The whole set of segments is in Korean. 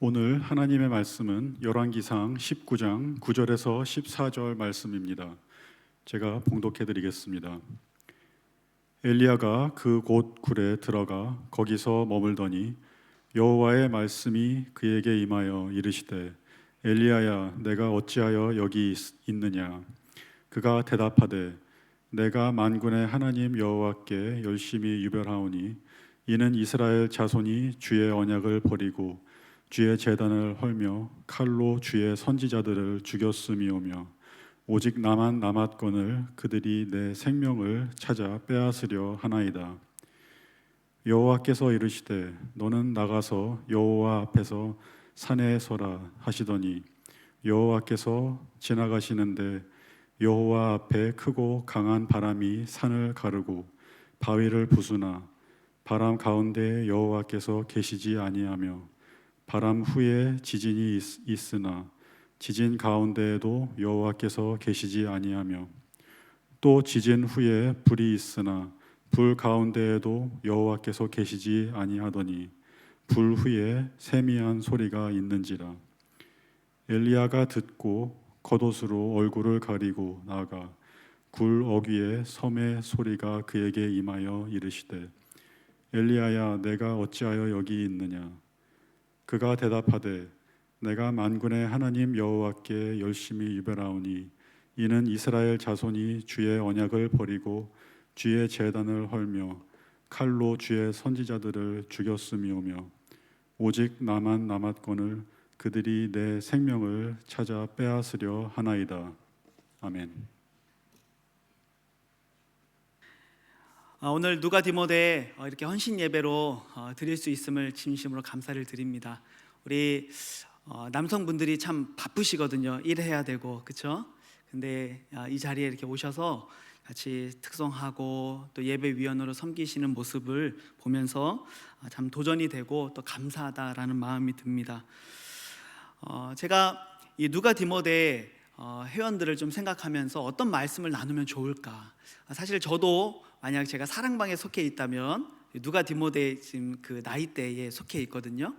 오늘 하나님의 말씀은 열왕기상 19장 9절에서 14절 말씀입니다. 제가 봉독해 드리겠습니다. 엘리야가 그 곳 굴에 들어가 거기서 머물더니 여호와의 말씀이 그에게 임하여 이르시되 엘리야야 내가 어찌하여 여기 있느냐. 그가 대답하되 내가 만군의 하나님 여호와께 열심히 유별하오니 이는 이스라엘 자손이 주의 언약을 버리고 주의 제단을 헐며 칼로 주의 선지자들을 죽였음이오며 오직 나만 남았거늘 그들이 내 생명을 찾아 빼앗으려 하나이다. 여호와께서 이르시되 너는 나가서 여호와 앞에서 산에 서라 하시더니 여호와께서 지나가시는데 여호와 앞에 크고 강한 바람이 산을 가르고 바위를 부수나 바람 가운데 여호와께서 계시지 아니하며 바람 후에 지진이 있으나 지진 가운데에도 여호와께서 계시지 아니하며 또 지진 후에 불이 있으나 불 가운데에도 여호와께서 계시지 아니하더니 불 후에 세미한 소리가 있는지라. 엘리야가 듣고 겉옷으로 얼굴을 가리고 나가 굴 어귀에 섬의 소리가 그에게 임하여 이르시되 엘리야야 내가 어찌하여 여기 있느냐. 그가 대답하되 내가 만군의 하나님 여호와께 열심히 유별하오니 이는 이스라엘 자손이 주의 언약을 버리고 주의 제단을 헐며 칼로 주의 선지자들을 죽였음이오며 오직 나만 남았거늘 그들이 내 생명을 찾아 빼앗으려 하나이다. 아멘. 오늘 누가 디모데 이렇게 헌신 예배로 드릴 수 있음을 진심으로 감사를 드립니다. 우리 남성분들이 참 바쁘시거든요. 일해야 되고 그렇죠? 근데 이 자리에 이렇게 오셔서 같이 특송하고 또 예배위원으로 섬기시는 모습을 보면서 참 도전이 되고 또 감사하다라는 마음이 듭니다. 제가 이 누가 디모데 회원들을 좀 생각하면서 어떤 말씀을 나누면 좋을까? 사실 저도 만약 제가 사랑방에 속해 있다면 누가 디모데 지금 그 나이대에 속해 있거든요.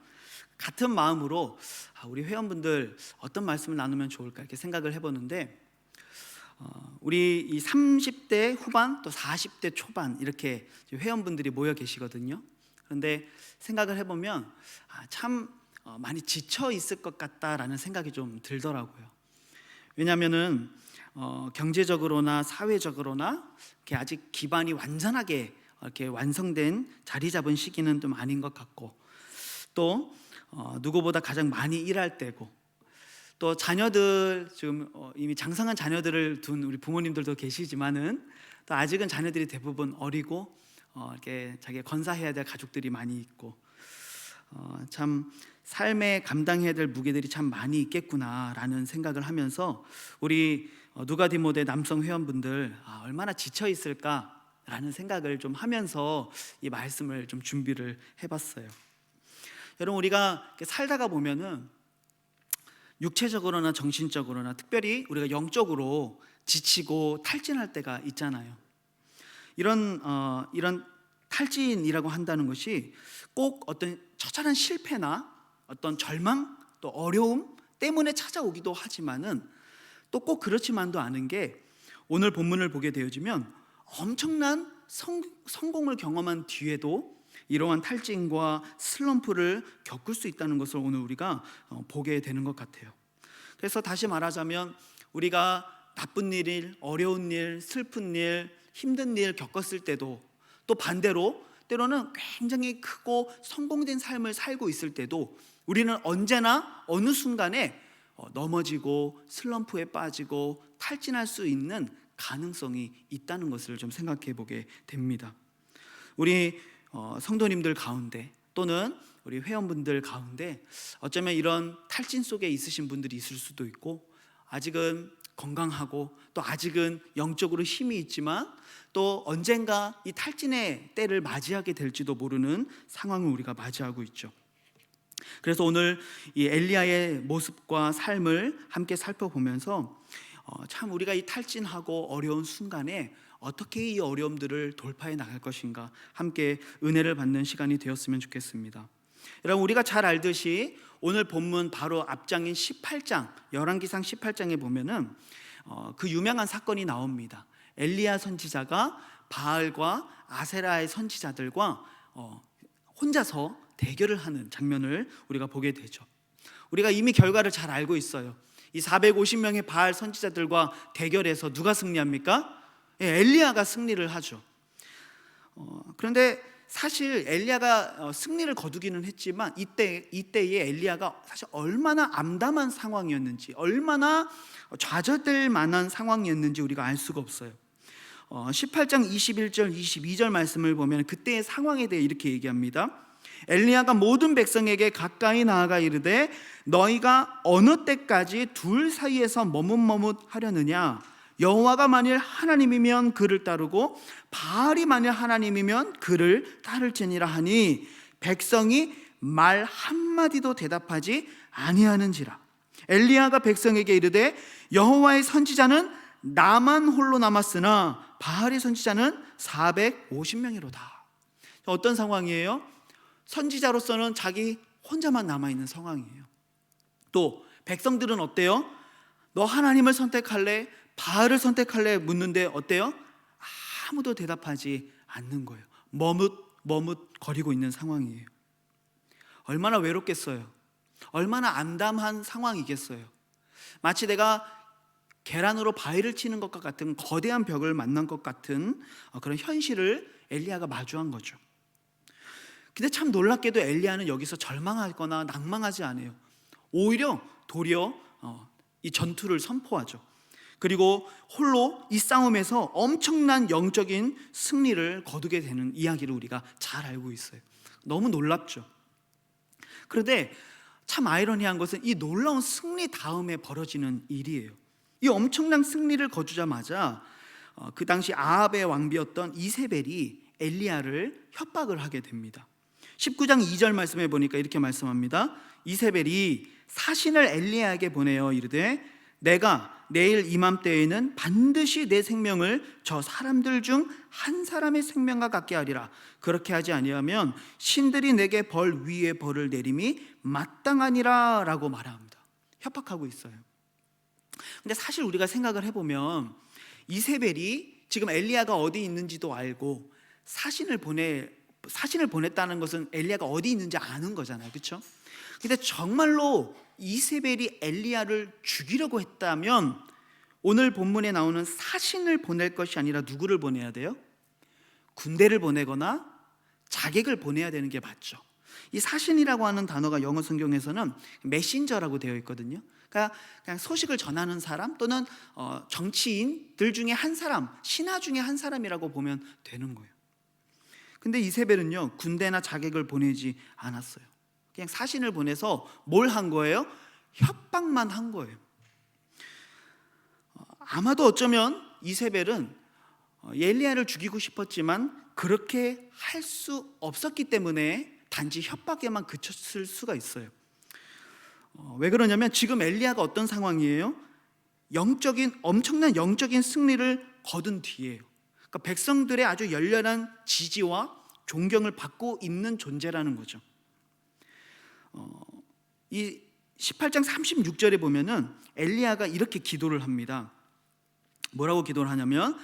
같은 마음으로 우리 회원분들 어떤 말씀을 나누면 좋을까 이렇게 생각을 해보는데 우리 이 30대 후반 또 40대 초반 이렇게 회원분들이 모여 계시거든요. 그런데 생각을 해보면 참 많이 지쳐 있을 것 같다라는 생각이 좀 들더라고요. 왜냐하면은 경제적으로나 사회적으로나 이렇게 아직 기반이 완전하게 이렇게 완성된 자리 잡은 시기는 좀 아닌 것 같고 또 누구보다 가장 많이 일할 때고 또 자녀들 지금 이미 장성한 자녀들을 둔 우리 부모님들도 계시지만은 또 아직은 자녀들이 대부분 어리고 이렇게 자기가 건사해야 될 가족들이 많이 있고 참 삶에 감당해야 될 무게들이 참 많이 있겠구나라는 생각을 하면서 우리 누가 디모데 남성 회원분들 얼마나 지쳐 있을까라는 생각을 좀 하면서 이 말씀을 좀 준비를 해봤어요. 여러분 우리가 살다가 보면은 육체적으로나 정신적으로나 특별히 우리가 영적으로 지치고 탈진할 때가 있잖아요. 이런 탈진이라고 한다는 것이 꼭 어떤 처절한 실패나 어떤 절망 또 어려움 때문에 찾아오기도 하지만은 또 꼭 그렇지만도 않은 게 오늘 본문을 보게 되어지면 엄청난 성공을 경험한 뒤에도 이러한 탈진과 슬럼프를 겪을 수 있다는 것을 오늘 우리가 보게 되는 것 같아요. 그래서 다시 말하자면 우리가 나쁜 일, 어려운 일, 슬픈 일, 힘든 일 겪었을 때도 또 반대로 때로는 굉장히 크고 성공된 삶을 살고 있을 때도 우리는 언제나 어느 순간에 넘어지고 슬럼프에 빠지고 탈진할 수 있는 가능성이 있다는 것을 좀 생각해 보게 됩니다. 우리 성도님들 가운데 또는 우리 회원분들 가운데 어쩌면 이런 탈진 속에 있으신 분들이 있을 수도 있고 아직은 건강하고 또 아직은 영적으로 힘이 있지만 또 언젠가 이 탈진의 때를 맞이하게 될지도 모르는 상황을 우리가 맞이하고 있죠. 그래서 오늘 이 엘리야의 모습과 삶을 함께 살펴보면서 참 우리가 이 탈진하고 어려운 순간에 어떻게 이 어려움들을 돌파해 나갈 것인가 함께 은혜를 받는 시간이 되었으면 좋겠습니다. 여러분 우리가 잘 알듯이 오늘 본문 바로 앞장인 18장, 열왕기상 18장에 보면은 그 유명한 사건이 나옵니다. 엘리야 선지자가 바알과 아세라의 선지자들과 혼자서 대결을 하는 장면을 우리가 보게 되죠. 우리가 이미 결과를 잘 알고 있어요. 이 450명의 바알 선지자들과 대결해서 누가 승리합니까? 엘리야가 승리를 하죠. 그런데 사실 엘리야가 승리를 거두기는 했지만 이때의 엘리야가 사실 얼마나 암담한 상황이었는지, 얼마나 좌절될 만한 상황이었는지 우리가 알 수가 없어요. 18장 21절 22절 말씀을 보면 그때의 상황에 대해 이렇게 얘기합니다. 엘리야가 모든 백성에게 가까이 나아가 이르되 너희가 어느 때까지 둘 사이에서 머뭇머뭇하려느냐? 여호와가 만일 하나님이면 그를 따르고 바알이 만일 하나님이면 그를 따를지니라 하니 백성이 말 한마디도 대답하지 아니하는지라. 엘리야가 백성에게 이르되 여호와의 선지자는 나만 홀로 남았으나 바알의 선지자는 450명이로다. 어떤 상황이에요? 선지자로서는 자기 혼자만 남아있는 상황이에요. 또 백성들은 어때요? 너 하나님을 선택할래? 바알을 선택할래? 묻는데 어때요? 아무도 대답하지 않는 거예요. 머뭇거리고 있는 상황이에요. 얼마나 외롭겠어요. 얼마나 암담한 상황이겠어요. 마치 내가 계란으로 바위를 치는 것과 같은 거대한 벽을 만난 것 같은 그런 현실을 엘리야가 마주한 거죠. 근데 참 놀랍게도 엘리야는 여기서 절망하거나 낭망하지 않아요. 오히려 도리어 이 전투를 선포하죠. 그리고 홀로 이 싸움에서 엄청난 영적인 승리를 거두게 되는 이야기를 우리가 잘 알고 있어요. 너무 놀랍죠. 그런데 참 아이러니한 것은 이 놀라운 승리 다음에 벌어지는 일이에요. 이 엄청난 승리를 거두자마자 그 당시 아합의 왕비였던 이세벨이 엘리야를 협박을 하게 됩니다. 19장 2절 말씀해 보니까 이렇게 말씀합니다. 이세벨이 사신을 엘리야에게 보내어 이르되 내가 내일 이맘때에는 반드시 내 생명을 저 사람들 중 한 사람의 생명과 같게 하리라. 그렇게 하지 아니하면 신들이 내게 벌 위에 벌을 내림이 마땅하니라 라고 말합니다. 협박하고 있어요. 근데 사실 우리가 생각을 해보면 이세벨이 지금 엘리야가 어디 있는지도 알고 사신을 보냈다는 것은 엘리야가 어디 있는지 아는 거잖아요. 그렇죠? 근데 정말로 이세벨이 엘리야를 죽이려고 했다면 오늘 본문에 나오는 사신을 보낼 것이 아니라 누구를 보내야 돼요? 군대를 보내거나 자객을 보내야 되는 게 맞죠. 이 사신이라고 하는 단어가 영어 성경에서는 메신저라고 되어 있거든요. 그러니까 그냥 소식을 전하는 사람 또는 정치인들 중에 한 사람, 신하 중에 한 사람이라고 보면 되는 거예요. 근데 이세벨은요, 군대나 자객을 보내지 않았어요. 그냥 사신을 보내서 뭘 한 거예요? 협박만 한 거예요. 아마도 어쩌면 이세벨은 엘리야를 죽이고 싶었지만 그렇게 할 수 없었기 때문에 단지 협박에만 그쳤을 수가 있어요. 왜 그러냐면 지금 엘리야가 어떤 상황이에요? 엄청난 영적인 승리를 거둔 뒤에요. 그러니까 백성들의 아주 열렬한 지지와 존경을 받고 있는 존재라는 거죠. 이 18장 36절에 보면은 엘리야가 이렇게 기도를 합니다. 뭐라고 기도를 하냐면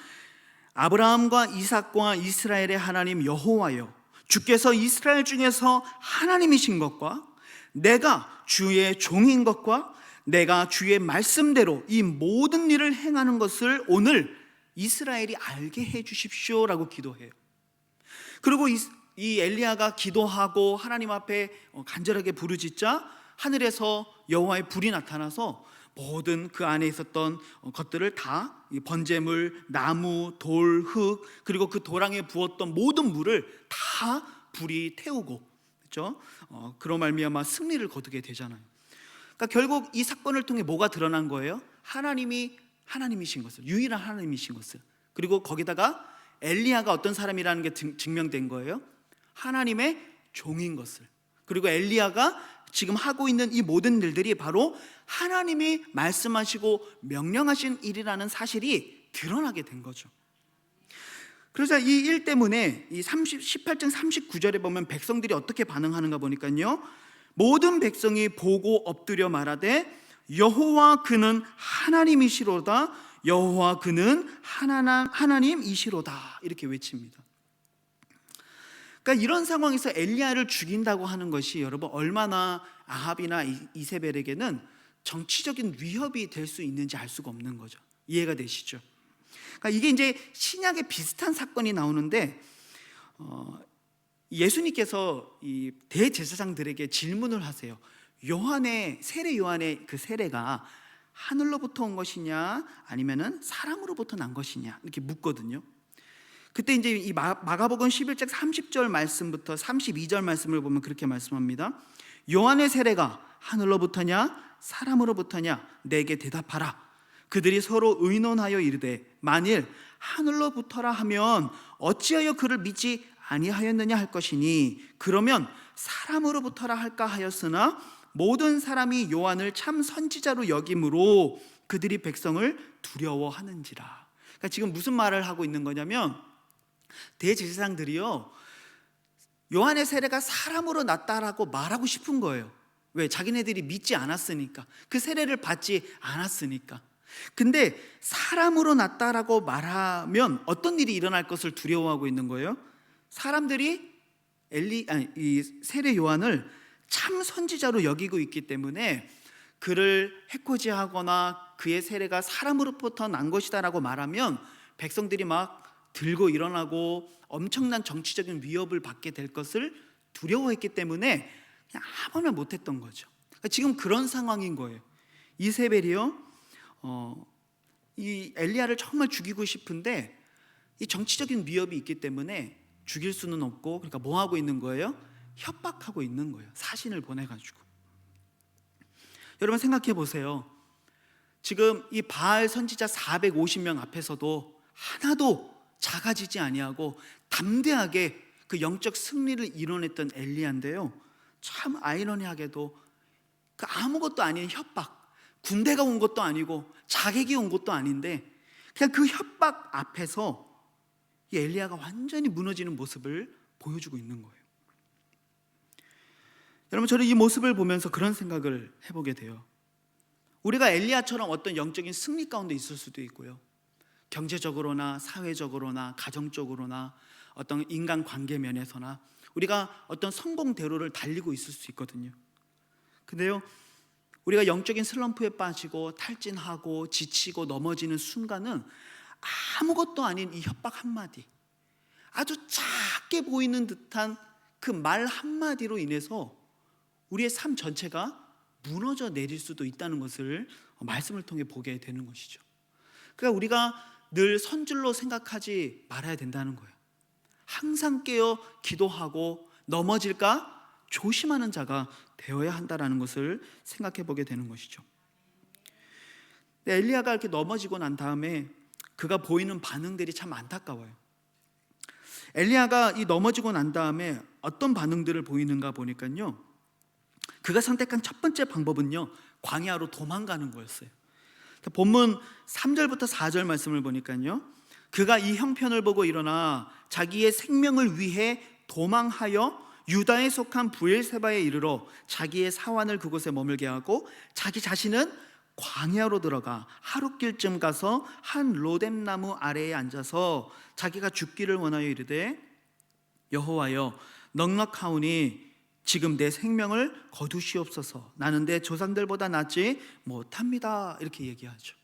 아브라함과 이삭과 이스라엘의 하나님 여호와여, 주께서 이스라엘 중에서 하나님이신 것과 내가 주의 종인 것과 내가 주의 말씀대로 이 모든 일을 행하는 것을 오늘 이스라엘이 알게 해 주십시오라고 기도해요. 그리고 이 엘리야가 기도하고 하나님 앞에 간절하게 부르짖자 하늘에서 여호와의 불이 나타나서 모든 그 안에 있었던 것들을 다 번제물, 나무, 돌, 흙 그리고 그 도랑에 부었던 모든 물을 다 불이 태우고, 그렇죠? 그로 말미암아 승리를 거두게 되잖아요. 그러니까 결국 이 사건을 통해 뭐가 드러난 거예요? 하나님이 하나님이신 것을, 유일한 하나님이신 것을, 그리고 거기다가 엘리야가 어떤 사람이라는 게 증명된 거예요. 하나님의 종인 것을. 그리고 엘리야가 지금 하고 있는 이 모든 일들이 바로 하나님이 말씀하시고 명령하신 일이라는 사실이 드러나게 된 거죠. 그래서 이 일 때문에 이 18장 39절에 보면 백성들이 어떻게 반응하는가 보니까요, 모든 백성이 보고 엎드려 말하되 여호와 그는 하나님이시로다. 여호와 그는 하나님이시로다. 이렇게 외칩니다. 그러니까 이런 상황에서 엘리야를 죽인다고 하는 것이 여러분 얼마나 아합이나 이세벨에게는 정치적인 위협이 될 수 있는지 알 수가 없는 거죠. 이해가 되시죠? 그러니까 이게 이제 신약에 비슷한 사건이 나오는데 예수님께서 이 대제사장들에게 질문을 하세요. 세례 요한의 그 세례가 하늘로부터 온 것이냐 아니면은 사람으로부터 난 것이냐 이렇게 묻거든요. 그때 이제 이 마가복음 11장 30절 말씀부터 32절 말씀을 보면 그렇게 말씀합니다. 요한의 세례가 하늘로부터냐 사람으로부터냐 내게 대답하라. 그들이 서로 의논하여 이르되 만일 하늘로부터라 하면 어찌하여 그를 믿지 아니하였느냐 할 것이니 그러면 사람으로부터라 할까 하였으나 모든 사람이 요한을 참 선지자로 여김으로 그들이 백성을 두려워하는지라. 그러니까 지금 무슨 말을 하고 있는 거냐면 대제사장들이요 요한의 세례가 사람으로 났다라고 말하고 싶은 거예요. 왜? 자기네들이 믿지 않았으니까, 그 세례를 받지 않았으니까. 근데 사람으로 났다라고 말하면 어떤 일이 일어날 것을 두려워하고 있는 거예요? 사람들이 이 세례 요한을 참 선지자로 여기고 있기 때문에 그를 해코지하거나 그의 세례가 사람으로부터 난 것이다라고 말하면 백성들이 막 들고 일어나고 엄청난 정치적인 위협을 받게 될 것을 두려워했기 때문에 그냥 아무 말 못했던 거죠. 그러니까 지금 그런 상황인 거예요. 이세벨이요 이 엘리야를 정말 죽이고 싶은데 이 정치적인 위협이 있기 때문에 죽일 수는 없고, 그러니까 뭐 하고 있는 거예요? 협박하고 있는 거예요. 사신을 보내가지고. 여러분 생각해 보세요. 지금 이 바알 선지자 450명 앞에서도 하나도 작아지지 아니하고 담대하게 그 영적 승리를 이뤄냈던 엘리야인데요, 참 아이러니하게도 그 아무것도 아닌 협박, 군대가 온 것도 아니고 자객이 온 것도 아닌데 그냥 그 협박 앞에서 이 엘리야가 완전히 무너지는 모습을 보여주고 있는 거예요. 여러분, 저는 이 모습을 보면서 그런 생각을 해보게 돼요. 우리가 엘리야처럼 어떤 영적인 승리 가운데 있을 수도 있고요, 경제적으로나 사회적으로나 가정적으로나 어떤 인간관계 면에서나 우리가 어떤 성공대로를 달리고 있을 수 있거든요. 근데요, 우리가 영적인 슬럼프에 빠지고 탈진하고 지치고 넘어지는 순간은 아무것도 아닌 이 협박 한마디, 아주 작게 보이는 듯한 그 말 한마디로 인해서 우리의 삶 전체가 무너져 내릴 수도 있다는 것을 말씀을 통해 보게 되는 것이죠. 그러니까 우리가 늘 선줄로 생각하지 말아야 된다는 거예요. 항상 깨어 기도하고 넘어질까 조심하는 자가 되어야 한다는 것을 생각해 보게 되는 것이죠. 엘리야가 이렇게 넘어지고 난 다음에 그가 보이는 반응들이 참 안타까워요. 엘리야가 이 넘어지고 난 다음에 어떤 반응들을 보이는가 보니까요, 그가 선택한 첫 번째 방법은요, 광야로 도망가는 거였어요. 본문 3절부터 4절 말씀을 보니까요, 그가 이 형편을 보고 일어나 자기의 생명을 위해 도망하여 유다에 속한 브엘세바에 이르러 자기의 사환을 그곳에 머물게 하고 자기 자신은 광야로 들어가 하룻길쯤 가서 한 로뎀나무 아래에 앉아서 자기가 죽기를 원하여 이르되 여호와여 넉넉하오니 지금 내 생명을 거두시옵소서. 나는 내 조상들보다 낫지 못합니다. 이렇게 얘기하죠.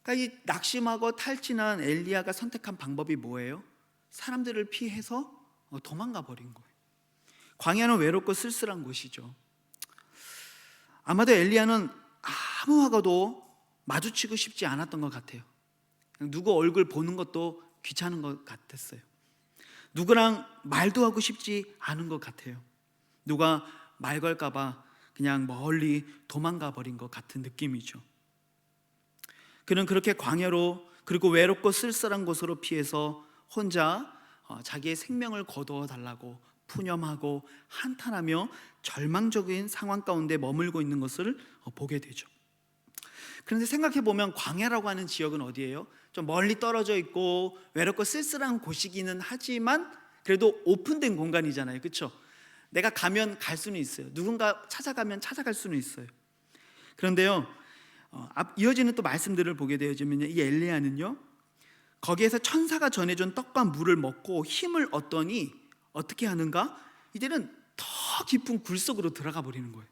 그러니까 이 낙심하고 탈진한 엘리야가 선택한 방법이 뭐예요? 사람들을 피해서 도망가 버린 거예요. 광야는 외롭고 쓸쓸한 곳이죠. 아마도 엘리야는 아무하고도 마주치고 싶지 않았던 것 같아요. 누구 얼굴 보는 것도 귀찮은 것 같았어요. 누구랑 말도 하고 싶지 않은 것 같아요. 누가 말 걸까 봐 그냥 멀리 도망가 버린 것 같은 느낌이죠. 그는 그렇게 광야로, 그리고 외롭고 쓸쓸한 곳으로 피해서 혼자 자기의 생명을 거두어 달라고 푸념하고 한탄하며 절망적인 상황 가운데 머물고 있는 것을 보게 되죠. 그런데 생각해 보면 광야라고 하는 지역은 어디예요? 좀 멀리 떨어져 있고 외롭고 쓸쓸한 곳이기는 하지만 그래도 오픈된 공간이잖아요, 그렇죠? 내가 가면 갈 수는 있어요. 누군가 찾아가면 찾아갈 수는 있어요. 그런데요, 이어지는 또 말씀들을 보게 되어지면요, 이 엘리야는요, 거기에서 천사가 전해준 떡과 물을 먹고 힘을 얻더니 어떻게 하는가? 이제는 더 깊은 굴 속으로 들어가 버리는 거예요.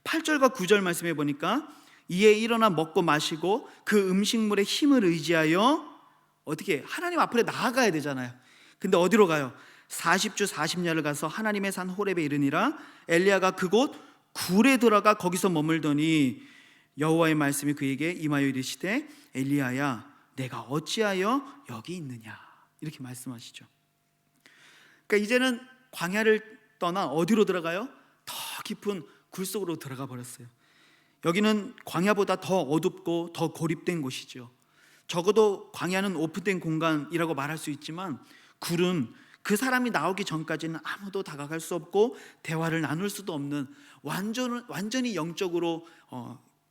8절과 9절 말씀해 보니까 이에 일어나 먹고 마시고 그 음식물의 힘을 의지하여 어떻게 하나님 앞으로 나아가야 되잖아요. 근데 어디로 가요? 40주 40야를 가서 하나님의 산 호렙에 이르니라. 엘리야가 그곳 굴에 들어가 거기서 머물더니 여호와의 말씀이 그에게 임하여 이르시되 엘리야야 내가 어찌하여 여기 있느냐, 이렇게 말씀하시죠. 그러니까 이제는 광야를 떠나 어디로 들어가요? 더 깊은 굴 속으로 들어가 버렸어요. 여기는 광야보다 더 어둡고 더 고립된 곳이죠. 적어도 광야는 오픈된 공간이라고 말할 수 있지만 굴은 그 사람이 나오기 전까지는 아무도 다가갈 수 없고 대화를 나눌 수도 없는 완전히 영적으로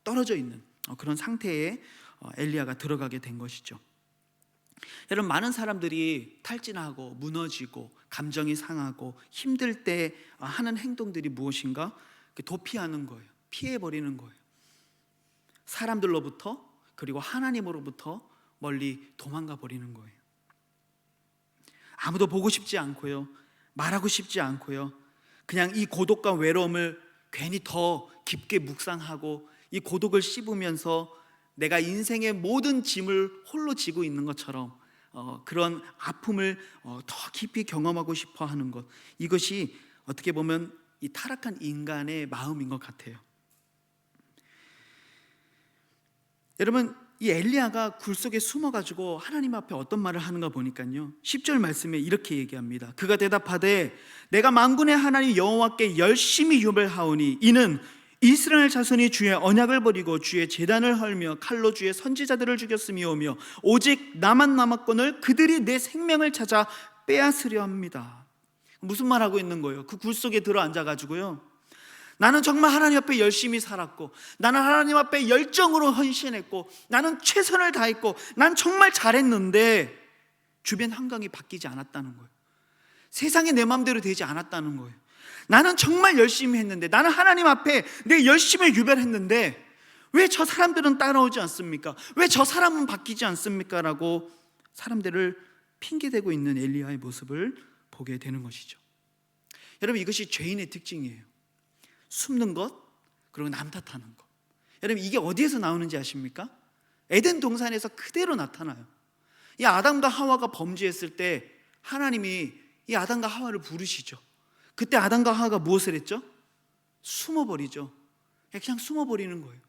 떨어져 있는 그런 상태에 엘리야가 들어가게 된 것이죠. 여러분, 많은 사람들이 탈진하고 무너지고 감정이 상하고 힘들 때 하는 행동들이 무엇인가? 도피하는 거예요. 피해버리는 거예요. 사람들로부터, 그리고 하나님으로부터 멀리 도망가 버리는 거예요. 아무도 보고 싶지 않고요, 말하고 싶지 않고요, 그냥 이 고독과 외로움을 괜히 더 깊게 묵상하고 이 고독을 씹으면서 내가 인생의 모든 짐을 홀로 지고 있는 것처럼 그런 아픔을 더 깊이 경험하고 싶어 하는 것, 이것이 어떻게 보면 이 타락한 인간의 마음인 것 같아요. 여러분, 이 엘리야가 굴 속에 숨어가지고 하나님 앞에 어떤 말을 하는가 보니까요, 10절 말씀에 이렇게 얘기합니다. 그가 대답하되 내가 만군의 하나님 여호와께 열심히 유별하오니 이는 이스라엘 자손이 주의 언약을 버리고 주의 제단을 헐며 칼로 주의 선지자들을 죽였음이오며 오직 나만 남았거늘 그들이 내 생명을 찾아 빼앗으려 합니다. 무슨 말하고 있는 거예요? 그 굴 속에 들어앉아가지고요, 나는 정말 하나님 앞에 열심히 살았고, 나는 하나님 앞에 열정으로 헌신했고, 나는 최선을 다했고, 난 정말 잘했는데 주변 환경이 바뀌지 않았다는 거예요. 세상이 내 마음대로 되지 않았다는 거예요. 나는 정말 열심히 했는데, 나는 하나님 앞에 내 열심을 유별했는데 왜 저 사람들은 따라오지 않습니까? 왜 저 사람은 바뀌지 않습니까? 라고 사람들을 핑계대고 있는 엘리야의 모습을 보게 되는 것이죠. 여러분, 이것이 죄인의 특징이에요. 숨는 것, 그리고 남 탓하는 것. 여러분, 이게 어디에서 나오는지 아십니까? 에덴 동산에서 그대로 나타나요. 이 아담과 하와가 범죄했을 때 하나님이 이 아담과 하와를 부르시죠. 그때 아담과 하와가 무엇을 했죠? 숨어버리죠. 그냥 숨어버리는 거예요.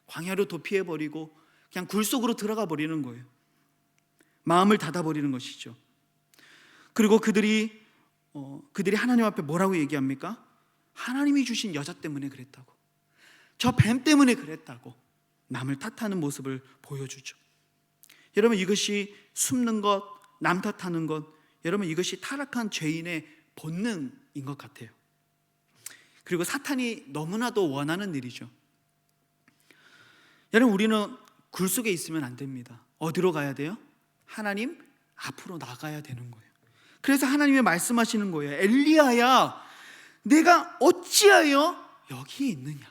광야로 도피해버리고 그냥 굴 속으로 들어가 버리는 거예요. 마음을 닫아버리는 것이죠. 그리고 그들이 하나님 앞에 뭐라고 얘기합니까? 하나님이 주신 여자 때문에 그랬다고, 저 뱀 때문에 그랬다고 남을 탓하는 모습을 보여주죠. 여러분, 이것이 숨는 것, 남 탓하는 것, 여러분, 이것이 타락한 죄인의 본능인 것 같아요. 그리고 사탄이 너무나도 원하는 일이죠. 여러분, 우리는 굴 속에 있으면 안 됩니다. 어디로 가야 돼요? 하나님 앞으로 나가야 되는 거예요. 그래서 하나님이 말씀하시는 거예요. 엘리야야, 내가 어찌하여 여기 있느냐?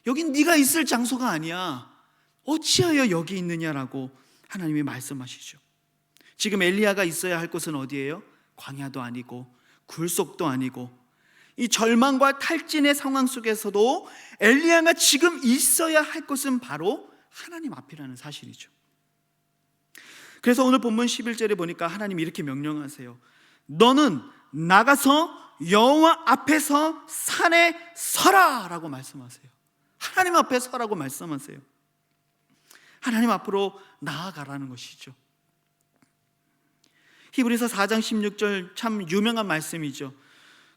여긴 네가 있을 장소가 아니야. 어찌하여 여기 있느냐라고 하나님이 말씀하시죠. 지금 엘리야가 있어야 할 곳은 어디예요? 광야도 아니고 굴속도 아니고, 이 절망과 탈진의 상황 속에서도 엘리야가 지금 있어야 할 곳은 바로 하나님 앞이라는 사실이죠. 그래서 오늘 본문 11절에 보니까 하나님이 이렇게 명령하세요. 너는 나가서 여호와 앞에서 산에 서라 라고 말씀하세요. 하나님 앞에 서라고 말씀하세요. 하나님 앞으로 나아가라는 것이죠. 히브리서 4장 16절 참 유명한 말씀이죠.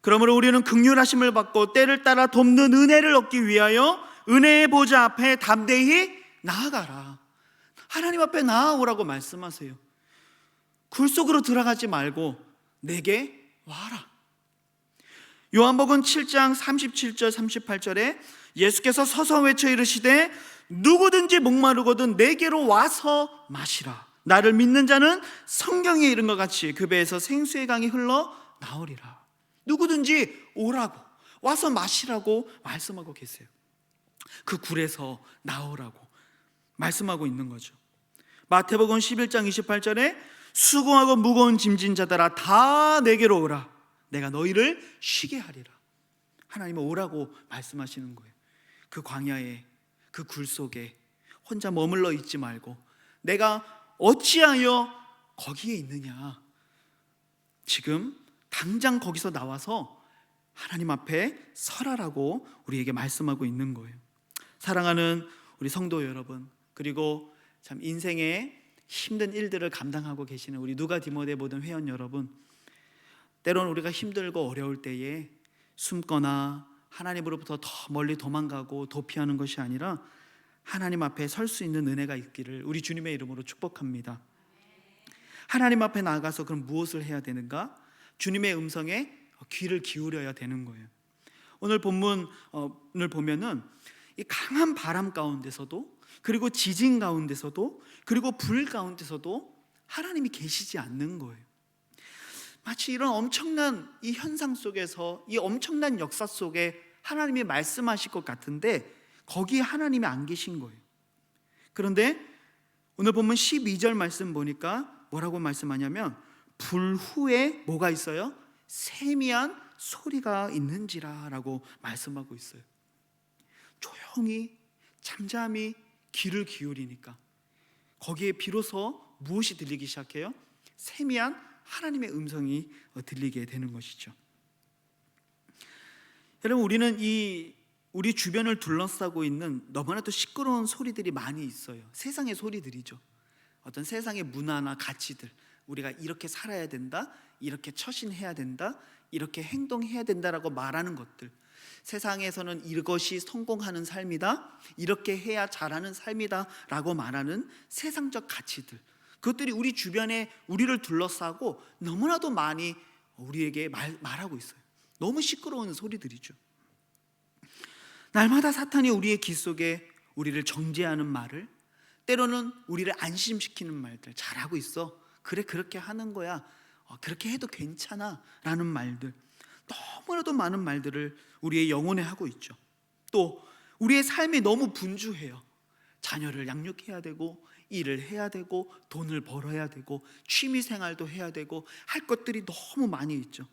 그러므로 우리는 긍휼하심을 받고 때를 따라 돕는 은혜를 얻기 위하여 은혜의 보좌 앞에 담대히 나아가라. 하나님 앞에 나아오라고 말씀하세요. 굴 속으로 들어가지 말고 내게 와라. 요한복음 7장 37절 38절에 예수께서 서서 외쳐 이르시되 누구든지 목마르거든 내게로 와서 마시라. 나를 믿는 자는 성경에 이른 것 같이 그 배에서 생수의 강이 흘러 나오리라. 누구든지 오라고, 와서 마시라고 말씀하고 계세요. 그 굴에서 나오라고 말씀하고 있는 거죠. 마태복음 11장 28절에 수고하고 무거운 짐진 자들아 다 내게로 오라, 내가 너희를 쉬게 하리라. 하나님은 오라고 말씀하시는 거예요. 그 광야에, 그 굴 속에 혼자 머물러 있지 말고 내가 어찌하여 거기에 있느냐, 지금 당장 거기서 나와서 하나님 앞에 서라라고 우리에게 말씀하고 있는 거예요. 사랑하는 우리 성도 여러분, 그리고 참 인생의 힘든 일들을 감당하고 계시는 우리 누가 디모데 모든 회원 여러분, 때로는 우리가 힘들고 어려울 때에 숨거나 하나님으로부터 더 멀리 도망가고 도피하는 것이 아니라 하나님 앞에 설 수 있는 은혜가 있기를 우리 주님의 이름으로 축복합니다. 하나님 앞에 나아가서 그럼 무엇을 해야 되는가? 주님의 음성에 귀를 기울여야 되는 거예요. 오늘 본문을 보면은 이 강한 바람 가운데서도, 그리고 지진 가운데서도, 그리고 불 가운데서도 하나님이 계시지 않는 거예요. 마치 이런 엄청난 이 현상 속에서, 이 엄청난 역사 속에 하나님이 말씀하실 것 같은데 거기에 하나님이 안 계신 거예요. 그런데 오늘 보면 12절 말씀 보니까 뭐라고 말씀하냐면 불 후에 뭐가 있어요? 세미한 소리가 있는지라 라고 말씀하고 있어요. 조용히 잠잠히 귀를 기울이니까 거기에 비로소 무엇이 들리기 시작해요? 세미한 하나님의 음성이 들리게 되는 것이죠. 여러분, 우리는 우리 주변을 둘러싸고 있는 너무나도 시끄러운 소리들이 많이 있어요. 세상의 소리들이죠. 어떤 세상의 문화나 가치들, 우리가 이렇게 살아야 된다, 이렇게 처신해야 된다, 이렇게 행동해야 된다라고 말하는 것들, 세상에서는 이것이 성공하는 삶이다, 이렇게 해야 잘하는 삶이다 라고 말하는 세상적 가치들, 그것들이 우리 주변에 우리를 둘러싸고 너무나도 많이 우리에게 말하고 있어요. 너무 시끄러운 소리들이죠. 날마다 사탄이 우리의 귀 속에 우리를 정죄하는 말을, 때로는 우리를 안심시키는 말들, 잘하고 있어, 그래 그렇게 하는 거야, 그렇게 해도 괜찮아 라는 말들, 너무나도 많은 말들을 우리의 영혼에 하고 있죠. 또 우리의 삶이 너무 분주해요. 자녀를 양육해야 되고, 일을 해야 되고, 돈을 벌어야 되고, 취미생활도 해야 되고, 할 것들이 너무 많이 있죠.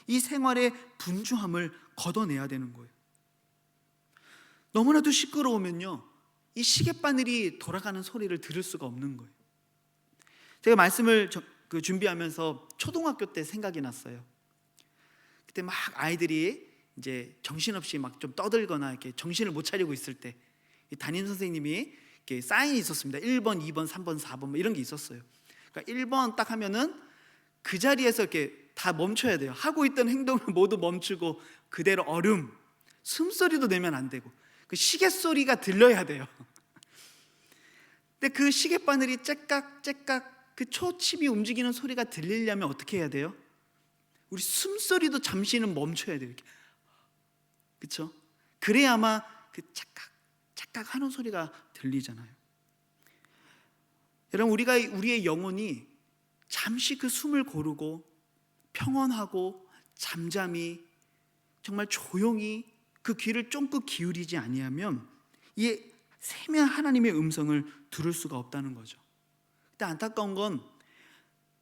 이 생활의 분주함을 걷어내야 되는 거예요. 너무나도 시끄러우면요, 이 시계바늘이 돌아가는 소리를 들을 수가 없는 거예요. 제가 말씀을 준비하면서 초등학교 때 생각이 났어요. 그때 막 아이들이 이제 정신없이 막 좀 떠들거나 이렇게 정신을 못 차리고 있을 때 담임 선생님이 이렇게 사인이 있었습니다. 1번, 2번, 3번, 4번 뭐 이런 게 있었어요. 그러니까 1번 딱 하면은 그 자리에서 이렇게 다 멈춰야 돼요. 하고 있던 행동을 모두 멈추고 그대로 얼음, 숨소리도 내면 안 되고 그 시계 소리가 들려야 돼요. 근데 그 시계바늘이 째깍째깍 그 초침이 움직이는 소리가 들리려면 어떻게 해야 돼요? 우리 숨소리도 잠시는 멈춰야 돼요. 이렇게. 그렇죠? 그래야 아마 그 짝깍 짝깍 하는 소리가 들리잖아요. 여러분, 우리의 영혼이 잠시 그 숨을 고르고 평온하고 잠잠히 정말 조용히 그 귀를 쫑긋 기울이지 아니하면 이 세미한 하나님의 음성을 들을 수가 없다는 거죠. 근데 안타까운 건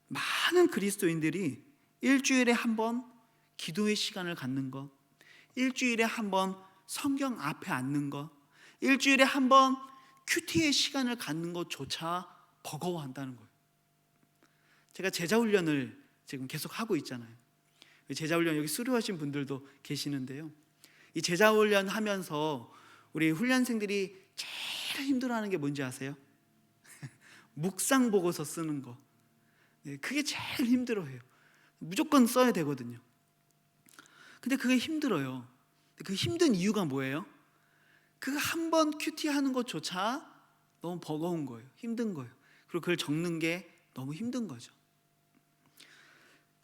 많은 그리스도인들이 일주일에 한 번 기도의 시간을 갖는 것, 일주일에 한 번 성경 앞에 앉는 것, 일주일에 한 번 큐티의 시간을 갖는 것조차 버거워한다는 거예요. 제가 제자훈련을 지금 계속 하고 있잖아요. 제자훈련 여기 수료하신 분들도 계시는데요, 이 제자훈련 하면서 우리 훈련생들이 제일 힘들어하는 게 뭔지 아세요? 묵상 보고서 쓰는 거. 그게 제일 힘들어해요. 무조건 써야 되거든요. 근데 그게 힘들어요. 그 힘든 이유가 뭐예요? 그 한 번 큐티 하는 것조차 너무 버거운 거예요. 힘든 거예요. 그리고 그걸 적는 게 너무 힘든 거죠.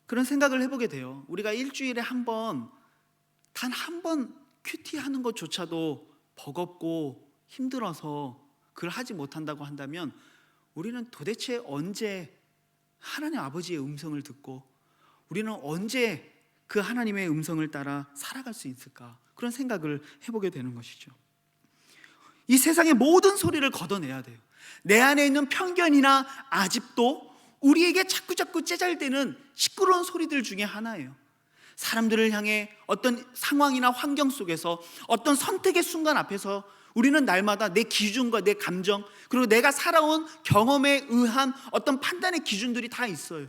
그런 생각을 해보게 돼요. 우리가 일주일에 한 번, 단 한 번 큐티 하는 것조차도 버겁고 힘들어서 그걸 하지 못한다고 한다면 우리는 도대체 언제 하나님 아버지의 음성을 듣고, 우리는 언제 그 하나님의 음성을 따라 살아갈 수 있을까? 그런 생각을 해보게 되는 것이죠. 이 세상의 모든 소리를 걷어내야 돼요. 내 안에 있는 편견이나 아집도 우리에게 자꾸자꾸 째잘대는 시끄러운 소리들 중에 하나예요. 사람들을 향해 어떤 상황이나 환경 속에서 어떤 선택의 순간 앞에서 우리는 날마다 내 기준과 내 감정, 그리고 내가 살아온 경험에 의한 어떤 판단의 기준들이 다 있어요.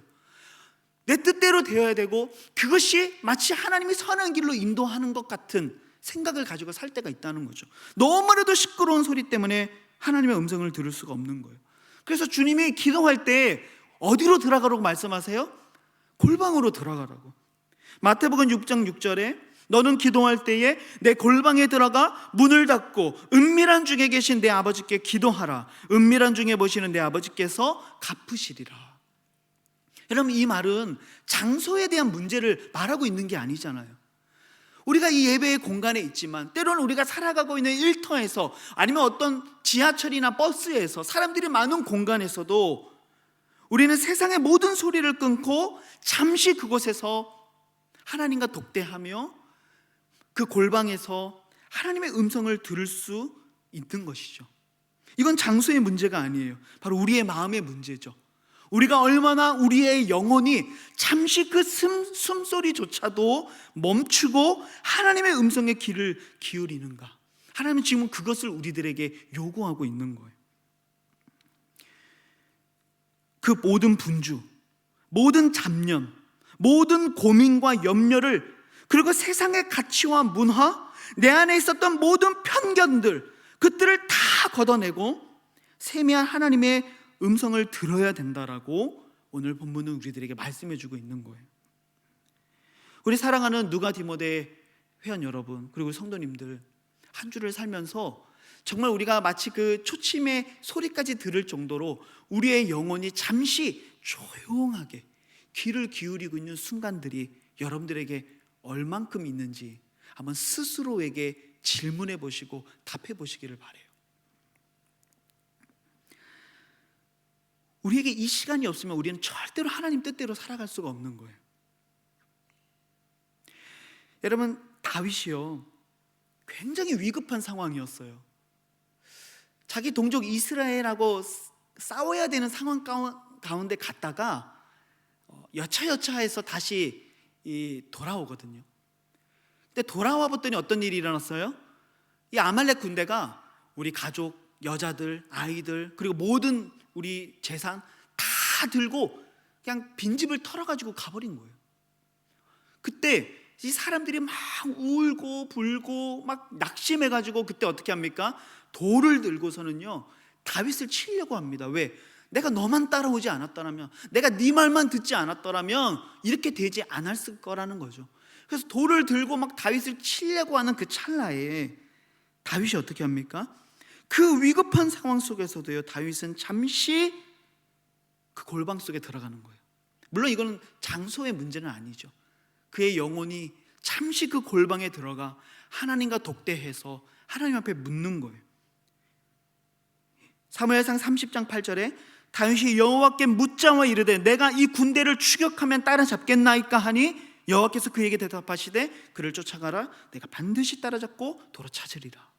내 뜻대로 되어야 되고 그것이 마치 하나님이 선한 길로 인도하는 것 같은 생각을 가지고 살 때가 있다는 거죠. 너무나도 시끄러운 소리 때문에 하나님의 음성을 들을 수가 없는 거예요. 그래서 주님이 기도할 때 어디로 들어가라고 말씀하세요? 골방으로 들어가라고. 마태복음 6장 6절에 너는 기도할 때에 내 골방에 들어가 문을 닫고 은밀한 중에 계신 내 아버지께 기도하라. 은밀한 중에 보시는 내 아버지께서 갚으시리라. 여러분, 이 말은 장소에 대한 문제를 말하고 있는 게 아니잖아요. 우리가 이 예배의 공간에 있지만 때로는 우리가 살아가고 있는 일터에서 아니면 어떤 지하철이나 버스에서 사람들이 많은 공간에서도 우리는 세상의 모든 소리를 끊고 잠시 그곳에서 하나님과 독대하며 그 골방에서 하나님의 음성을 들을 수 있는 것이죠. 이건 장소의 문제가 아니에요. 바로 우리의 마음의 문제죠. 우리가 얼마나 우리의 영혼이 잠시 그 숨소리조차도 멈추고 하나님의 음성에 귀를 기울이는가. 하나님은 지금 그것을 우리들에게 요구하고 있는 거예요. 그 모든 분주, 모든 잡념, 모든 고민과 염려를, 그리고 세상의 가치와 문화, 내 안에 있었던 모든 편견들, 그들을 다 걷어내고 세미한 하나님의 음성을 들어야 된다라고 오늘 본문은 우리들에게 말씀해 주고 있는 거예요. 우리 사랑하는 누가 디모데 회원 여러분, 그리고 성도님들, 한 주를 살면서 정말 우리가 마치 그 초침의 소리까지 들을 정도로 우리의 영혼이 잠시 조용하게 귀를 기울이고 있는 순간들이 여러분들에게 얼만큼 있는지 한번 스스로에게 질문해 보시고 답해 보시기를 바라요. 우리에게 이 시간이 없으면 우리는 절대로 하나님 뜻대로 살아갈 수가 없는 거예요. 여러분, 다윗이요, 굉장히 위급한 상황이었어요. 자기 동족 이스라엘하고 싸워야 되는 상황 가운데 갔다가 여차여차해서 다시 돌아오거든요. 근데 돌아와 봤더니 어떤 일이 일어났어요? 이 아말렉 군대가 우리 가족, 여자들, 아이들, 그리고 모든 우리 재산 다 들고 그냥 빈집을 털어가지고 가버린 거예요. 그때 이 사람들이 막 울고 불고 막 낙심해가지고 그때 어떻게 합니까? 돌을 들고서는요 다윗을 치려고 합니다. 왜? 내가 너만 따라오지 않았더라면, 내가 네 말만 듣지 않았더라면 이렇게 되지 않았을 거라는 거죠. 그래서 돌을 들고 막 다윗을 치려고 하는 그 찰나에 다윗이 어떻게 합니까? 그 위급한 상황 속에서도요 다윗은 잠시 그 골방 속에 들어가는 거예요. 물론 이거는 장소의 문제는 아니죠. 그의 영혼이 잠시 그 골방에 들어가 하나님과 독대해서 하나님 앞에 묻는 거예요. 사무엘상 30장 8절에 다윗이 여호와께 묻자와 이르되 내가 이 군대를 추격하면 따라잡겠나이까 하니 여호와께서 그에게 대답하시되 그를 쫓아가라. 내가 반드시 따라잡고 도로 찾으리라.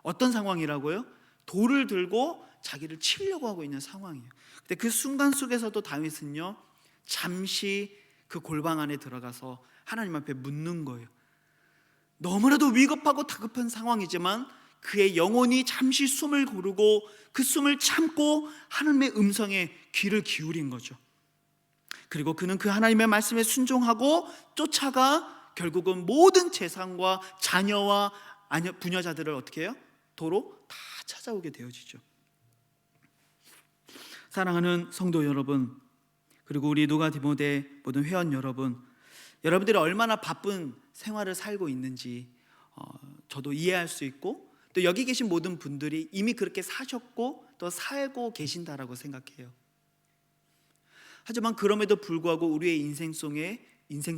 어떤 상황이라고요? 돌을 들고 자기를 치려고 하고 있는 상황이에요. 근데 그 순간 속에서도 다윗은요 잠시 그 골방 안에 들어가서 하나님 앞에 묻는 거예요. 너무나도 위급하고 다급한 상황이지만 그의 영혼이 잠시 숨을 고르고 그 숨을 참고 하나님의 음성에 귀를 기울인 거죠. 그리고 그는 그 하나님의 말씀에 순종하고 쫓아가 결국은 모든 재산과 자녀와 부녀자들을 어떻게 해요? 도로 다 찾아오게 되어지죠. 사랑하는 성도 여러분, 그리고 우리 누가 디모데 모든 회원 여러분, 여러분들이 얼마나 바쁜 생활을 살고 있는지 저도 이해할 수 있고 또 여기 계신 모든 분들이 이미 그렇게 사셨고 또 살고 계신다라고 생각해요. 하지만 그럼에도 불구하고 우리의 인생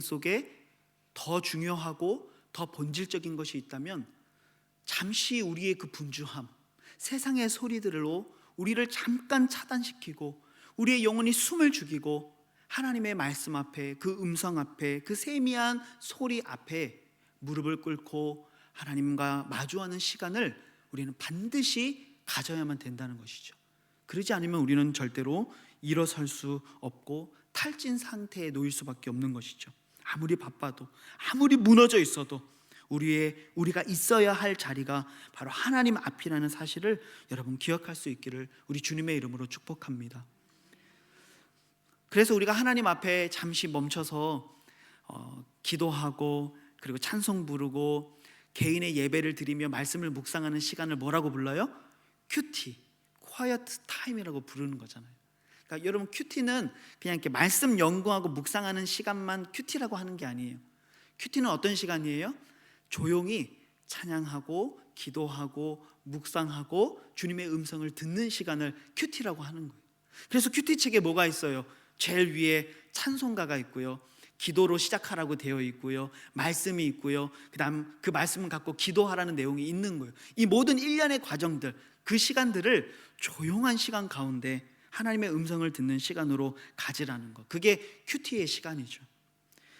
속에 더 중요하고 더 본질적인 것이 있다면 잠시 우리의 그 분주함, 세상의 소리들로 우리를 잠깐 차단시키고 우리의 영혼이 숨을 죽이고 하나님의 말씀 앞에, 그 음성 앞에, 그 세미한 소리 앞에 무릎을 꿇고 하나님과 마주하는 시간을 우리는 반드시 가져야만 된다는 것이죠. 그러지 않으면 우리는 절대로 일어설 수 없고 탈진 상태에 놓일 수밖에 없는 것이죠. 아무리 바빠도, 아무리 무너져 있어도 우리가 있어야 할 자리가 바로 하나님 앞이라는 사실을 여러분 기억할 수 있기를 우리 주님의 이름으로 축복합니다. 그래서 우리가 하나님 앞에 잠시 멈춰서 기도하고 그리고 찬송 부르고 개인의 예배를 드리며 말씀을 묵상하는 시간을 뭐라고 불러요? 큐티, quiet time이라고 부르는 거잖아요. 그러니까 여러분, 큐티는 그냥 이렇게 말씀 연구하고 묵상하는 시간만 큐티라고 하는 게 아니에요. 큐티는 어떤 시간이에요? 조용히 찬양하고 기도하고 묵상하고 주님의 음성을 듣는 시간을 큐티라고 하는 거예요. 그래서 큐티 책에 뭐가 있어요? 제일 위에 찬송가가 있고요, 기도로 시작하라고 되어 있고요, 말씀이 있고요, 그다음 그 말씀을 갖고 기도하라는 내용이 있는 거예요. 이 모든 일련의 과정들, 그 시간들을 조용한 시간 가운데 하나님의 음성을 듣는 시간으로 가지라는 것, 그게 큐티의 시간이죠.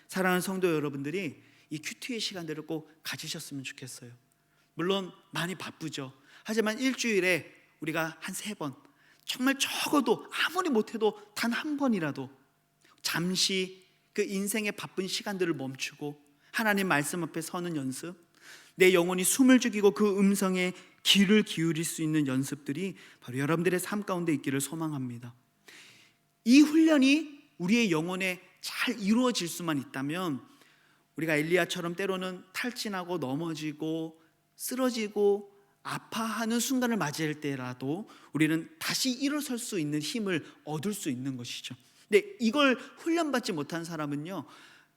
사랑하는 성도 여러분들이 이 큐티의 시간들을 꼭 가지셨으면 좋겠어요. 물론 많이 바쁘죠. 하지만 일주일에 우리가 한 3번, 정말 적어도 아무리 못해도 단 한 번이라도 잠시 그 인생의 바쁜 시간들을 멈추고 하나님 말씀 앞에 서는 연습, 내 영혼이 숨을 죽이고 그 음성에 귀를 기울일 수 있는 연습들이 바로 여러분들의 삶 가운데 있기를 소망합니다. 이 훈련이 우리의 영혼에 잘 이루어질 수만 있다면 우리가 엘리야처럼 때로는 탈진하고 넘어지고 쓰러지고 아파하는 순간을 맞이할 때라도 우리는 다시 일어설 수 있는 힘을 얻을 수 있는 것이죠. 근데 이걸 훈련받지 못한 사람은요,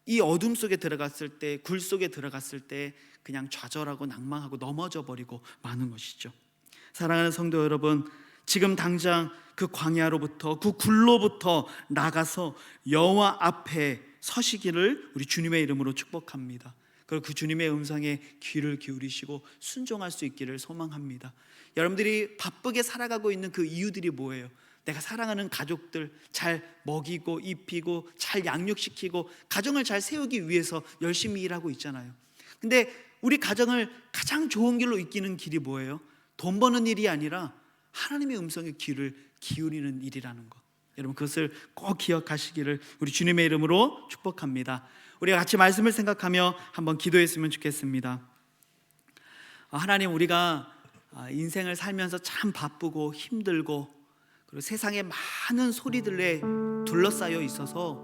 이 어둠 속에 들어갔을 때, 굴 속에 들어갔을 때 그냥 좌절하고 낭망하고 넘어져 버리고 마는 것이죠. 사랑하는 성도 여러분, 지금 당장 그 광야로부터, 그 굴로부터 나가서 여호와 앞에 서시기를 우리 주님의 이름으로 축복합니다. 그리고 그 주님의 음성에 귀를 기울이시고 순종할 수 있기를 소망합니다. 여러분들이 바쁘게 살아가고 있는 그 이유들이 뭐예요? 내가 사랑하는 가족들 잘 먹이고 입히고 잘 양육시키고 가정을 잘 세우기 위해서 열심히 일하고 있잖아요. 근데 우리 가정을 가장 좋은 길로 이끄는 길이 뭐예요? 돈 버는 일이 아니라 하나님의 음성에 귀를 기울이는 일이라는 것, 여러분 그것을 꼭 기억하시기를 우리 주님의 이름으로 축복합니다. 우리가 같이 말씀을 생각하며 한번 기도했으면 좋겠습니다. 하나님, 우리가 인생을 살면서 참 바쁘고 힘들고 그리고 세상의 많은 소리들에 둘러싸여 있어서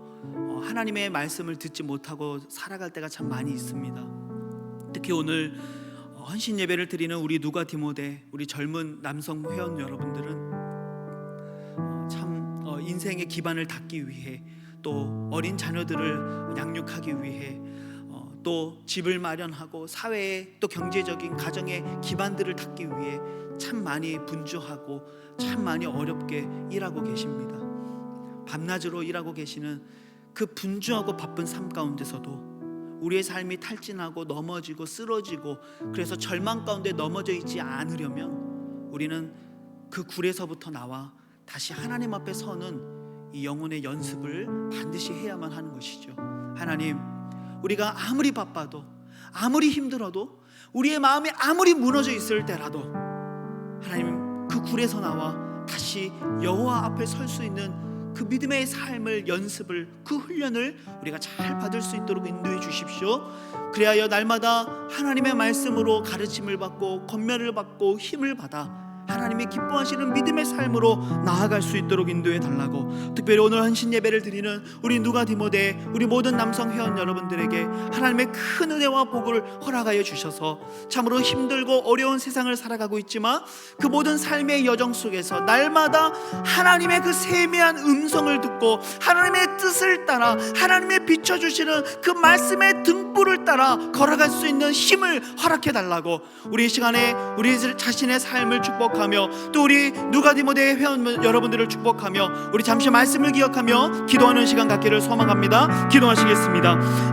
하나님의 말씀을 듣지 못하고 살아갈 때가 참 많이 있습니다. 특히 오늘 헌신 예배를 드리는 우리 누가 디모데, 우리 젊은 남성 회원 여러분들은 참 인생의 기반을 닦기 위해, 또 어린 자녀들을 양육하기 위해, 또 집을 마련하고 사회의 또 경제적인 가정의 기반들을 닦기 위해 참 많이 분주하고 참 많이 어렵게 일하고 계십니다. 밤낮으로 일하고 계시는 그 분주하고 바쁜 삶 가운데서도 우리의 삶이 탈진하고 넘어지고 쓰러지고 그래서 절망 가운데 넘어져 있지 않으려면 우리는 그 굴에서부터 나와 다시 하나님 앞에 서는 이 영혼의 연습을 반드시 해야만 하는 것이죠. 하나님, 우리가 아무리 바빠도 아무리 힘들어도 우리의 마음이 아무리 무너져 있을 때라도 하나님, 그 굴에서 나와 다시 여호와 앞에 설 수 있는 그 믿음의 삶을, 연습을, 그 훈련을 우리가 잘 받을 수 있도록 인도해 주십시오. 그리하여 날마다 하나님의 말씀으로 가르침을 받고 권면을 받고 힘을 받아 하나님이 기뻐하시는 믿음의 삶으로 나아갈 수 있도록 인도해 달라고, 특별히 오늘 헌신 예배를 드리는 우리 누가 디모데, 우리 모든 남성 회원 여러분들에게 하나님의 큰 은혜와 복을 허락하여 주셔서 참으로 힘들고 어려운 세상을 살아가고 있지만 그 모든 삶의 여정 속에서 날마다 하나님의 그 세미한 음성을 듣고 하나님의 뜻을 따라 하나님의 비춰주시는 그 말씀의 등불을 따라 걸어갈 수 있는 힘을 허락해 달라고, 우리 이 시간에 우리 자신의 삶을 축복하며 또 우리 누가 디모데 회원 여러분들을 축복하며 우리 잠시 말씀을 기억하며 기도하는 시간 갖기를 소망합니다. 기도하시겠습니다.